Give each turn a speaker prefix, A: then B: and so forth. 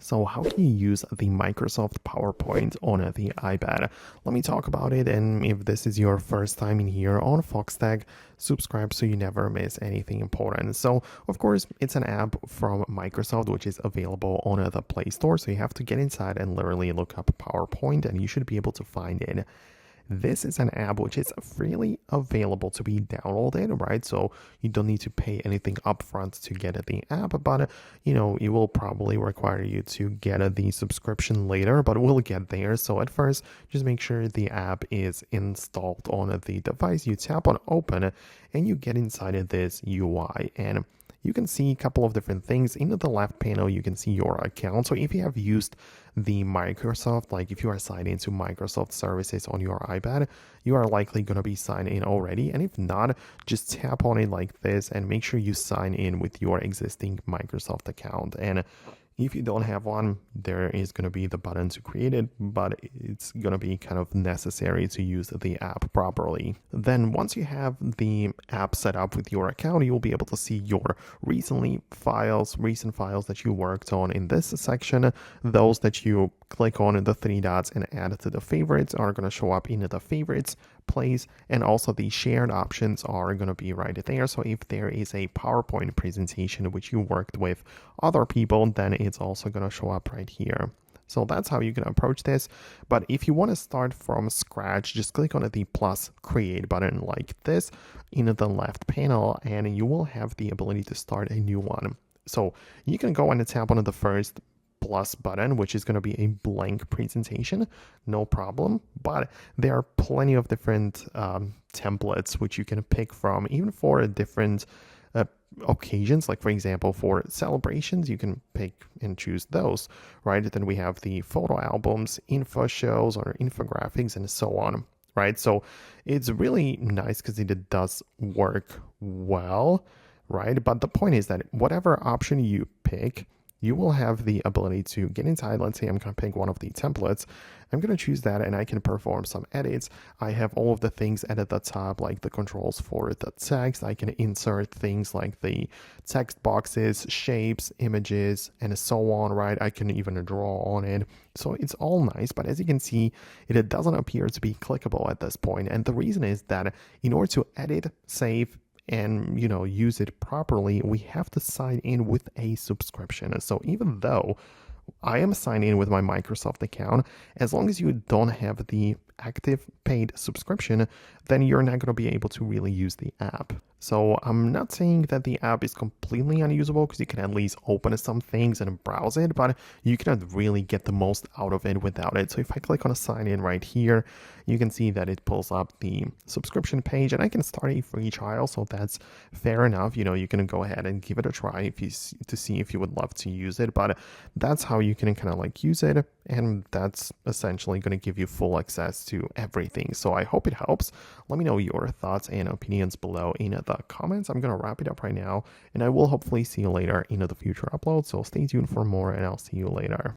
A: So how can you use the Microsoft PowerPoint on the iPad? Let me talk about it, and if this is your first time in here on Foxtecc, subscribe so you never miss anything important. So of course, it's an app from Microsoft which is available on the Play Store, so you have to get inside and literally look up PowerPoint and you should be able to find it. This is an app which is freely available to be downloaded, right? So you don't need to pay anything upfront to get the app, but it will probably require you to get the subscription later, but we'll get there. So at first, just make sure the app is installed on the device. You tap on open and you get inside of this UI, and you can see a couple of different things. In the left panel, you can see your account. So if you have used the Microsoft, like if you are signed into Microsoft services on your iPad, you are likely going to be signed in already. And if not, just tap on it like this and make sure you sign in with your existing Microsoft account. And if you don't have one, there is going to be the button to create it, but it's going to be kind of necessary to use the app properly. Then once you have the app set up with your account, you'll be able to see your recent files that you worked on in this section. Those that you click on the three dots and add to the favorites are going to show up in the favorites place, and also the shared options are going to be right there. So if there is a PowerPoint presentation which you worked with other people, then it's also going to show up right here. So that's how you can approach this. But if you want to start from scratch, just click on the plus create button like this in the left panel, and you will have the ability to start a new one. So you can go and tap on the first plus button, which is going to be a blank presentation, no problem. But there are plenty of different templates which you can pick from, even for different occasions. Like for example, for celebrations, you can pick and choose those, right? Then we have the photo albums, info shows, or infographics, and so on, right? So it's really nice because it does work well, right? But the point is that whatever option you pick, you will have the ability to get inside. Let's say I'm going to pick one of the templates. I'm going to choose that and I can perform some edits. I have all of the things at the top, like the controls for the text. I can insert things like the text boxes, shapes, images, and so on, right? I can even draw on it. So it's all nice, but as you can see, it doesn't appear to be clickable at this point. And the reason is that in order to edit, save, and use it properly, we have to sign in with a subscription. So even though I am signed in with my Microsoft account, as long as you don't have the active paid subscription, then you're not going to be able to really use the app. So I'm not saying that the app is completely unusable, because you can at least open some things and browse it, but you cannot really get the most out of it without it. So if I click on a sign in right here, you can see that it pulls up the subscription page, and I can start a free trial. So that's fair enough. You can go ahead and give it a try to see if you would love to use it, but that's how you can kind of like use it. And that's essentially going to give you full access to everything. So I hope it helps. Let me know your thoughts and opinions below in the comments. I'm going to wrap it up right now, and I will hopefully see you later in the future upload. So stay tuned for more, and I'll see you later.